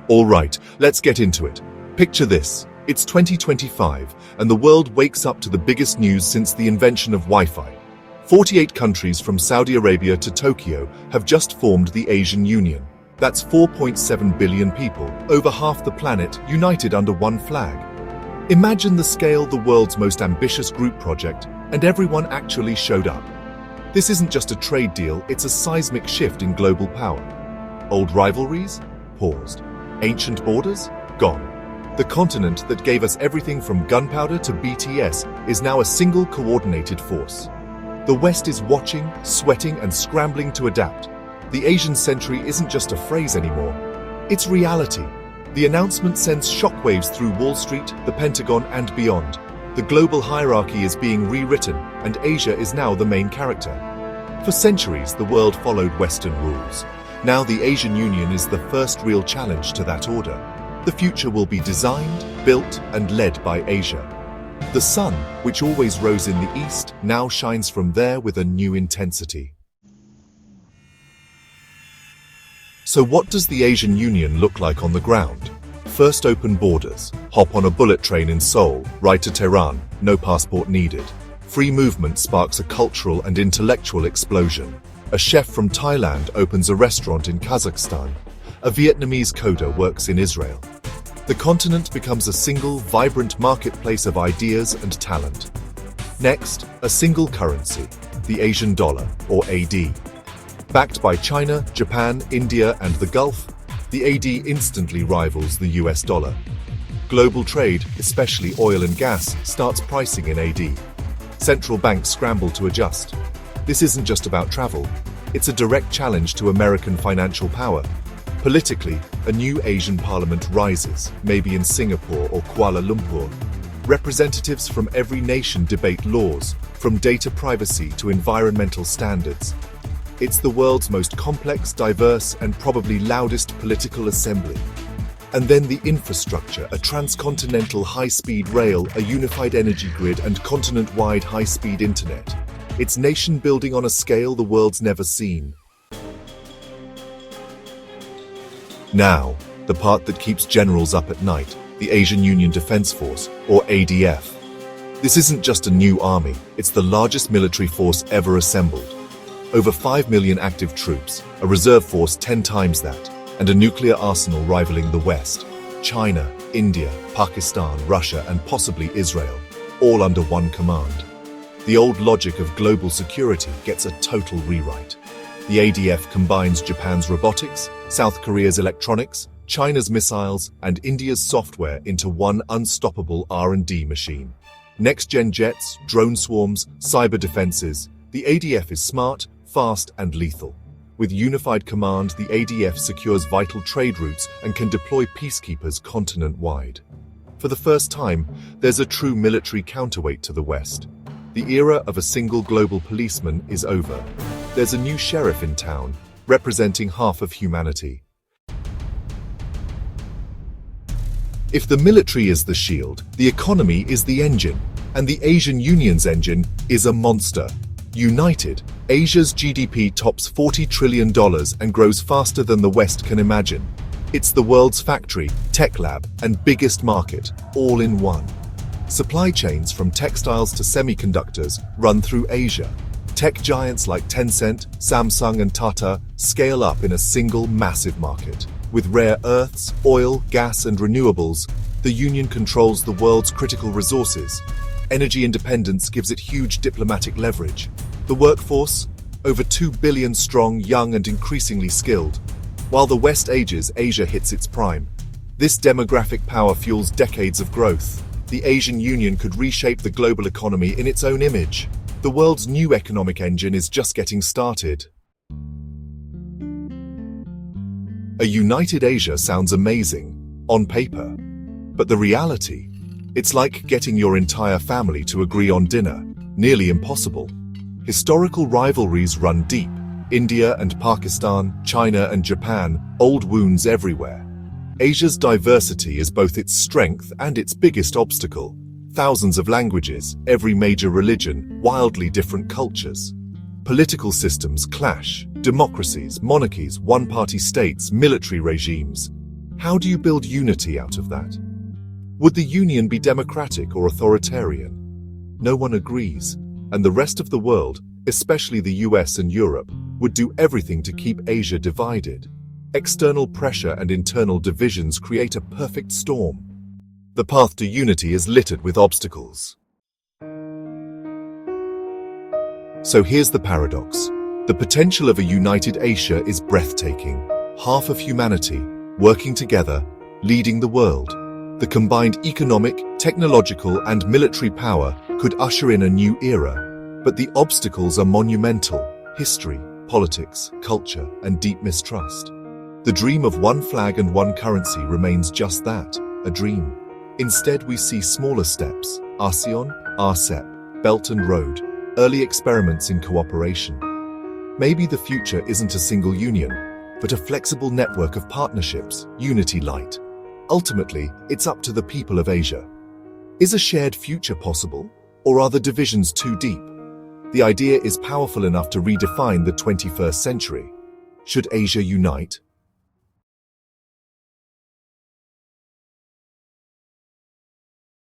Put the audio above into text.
All right, let's get into it. Picture this. It's 2025, and the world wakes up to the biggest news since the invention of Wi-Fi. 48 countries from Saudi Arabia to Tokyo have just formed the Asian Union. That's 4.7 billion people, over half the planet, united under one flag. Imagine the scale, the world's most ambitious group project, and everyone actually showed up. This isn't just a trade deal, it's a seismic shift in global power. Old rivalries? Paused. Ancient borders? Gone. The continent that gave us everything from gunpowder to BTS is now a single coordinated force. The West is watching, sweating, and scrambling to adapt. The Asian century isn't just a phrase anymore. It's reality. The announcement sends shockwaves through Wall Street, the Pentagon, and beyond. The global hierarchy is being rewritten, and Asia is now the main character. For centuries, the world followed Western rules. Now the Asian Union is the first real challenge to that order. The future will be designed, built, and led by Asia. The sun, which always rose in the east, now shines from there with a new intensity. So what does the Asian Union look like on the ground? First, open borders. Hop on a bullet train in Seoul, ride to Tehran, no passport needed. Free movement sparks a cultural and intellectual explosion. A chef from Thailand opens a restaurant in Kazakhstan. A Vietnamese coder works in Israel. The continent becomes a single, vibrant marketplace of ideas and talent. Next, a single currency, the Asian dollar, or AD. Backed by China, Japan, India, and the Gulf, the AD instantly rivals the US dollar. Global trade, especially oil and gas, starts pricing in AD. Central banks scramble to adjust. This isn't just about travel. It's a direct challenge to American financial power. Politically, a new Asian parliament rises, maybe in Singapore or Kuala Lumpur. Representatives from every nation debate laws, from data privacy to environmental standards. It's the world's most complex, diverse, and probably loudest political assembly. And then the infrastructure, a transcontinental high-speed rail, a unified energy grid, and continent-wide high-speed internet. It's nation building on a scale the world's never seen. Now, the part that keeps generals up at night, the Asian Union Defense Force, or ADF. This isn't just a new army, it's the largest military force ever assembled. Over 5 million active troops, a reserve force 10 times that, and a nuclear arsenal rivaling the West. China, India, Pakistan, Russia, and possibly Israel, all under one command. The old logic of global security gets a total rewrite. The ADF combines Japan's robotics, South Korea's electronics, China's missiles, and India's software into one unstoppable R&D machine. Next-gen jets, drone swarms, cyber defenses, the ADF is smart, fast, and lethal. With unified command, the ADF secures vital trade routes and can deploy peacekeepers continent-wide. For the first time, there's a true military counterweight to the West. The era of a single global policeman is over. There's a new sheriff in town, representing half of humanity. If the military is the shield, the economy is the engine, and the Asian Union's engine is a monster. United, Asia's GDP tops $40 trillion and grows faster than the West can imagine. It's the world's factory, tech lab, and biggest market, all in one. Supply chains from textiles to semiconductors run through Asia. Tech giants like Tencent, Samsung, and Tata scale up in a single massive market. With rare earths, oil, gas, and renewables, the Union controls the world's critical resources. Energy independence gives it huge diplomatic leverage. The workforce, over 2 billion strong, young, and increasingly skilled. While the West ages, Asia hits its prime. This demographic power fuels decades of growth. The Asian Union could reshape the global economy in its own image. The world's new economic engine is just getting started. A united Asia sounds amazing, on paper. But the reality? It's like getting your entire family to agree on dinner, nearly impossible. Historical rivalries run deep. India and Pakistan, China and Japan, old wounds everywhere. Asia's diversity is both its strength and its biggest obstacle. Thousands of languages, every major religion, wildly different cultures. Political systems clash, democracies, monarchies, one-party states, military regimes. How do you build unity out of that? Would the union be democratic or authoritarian? No one agrees, and the rest of the world, especially the US and Europe, would do everything to keep Asia divided. External pressure and internal divisions create a perfect storm. The path to unity is littered with obstacles. So here's the paradox. The potential of a united Asia is breathtaking. Half of humanity, working together, leading the world. The combined economic, technological, and military power could usher in a new era. But the obstacles are monumental: history, politics, culture, and deep mistrust. The dream of one flag and one currency remains just that, a dream. Instead, we see smaller steps: ASEAN, RCEP, Belt and Road, early experiments in cooperation. Maybe the future isn't a single union, but a flexible network of partnerships, unity light. Ultimately, it's up to the people of Asia. Is a shared future possible, or are the divisions too deep? The idea is powerful enough to redefine the 21st century. Should Asia unite,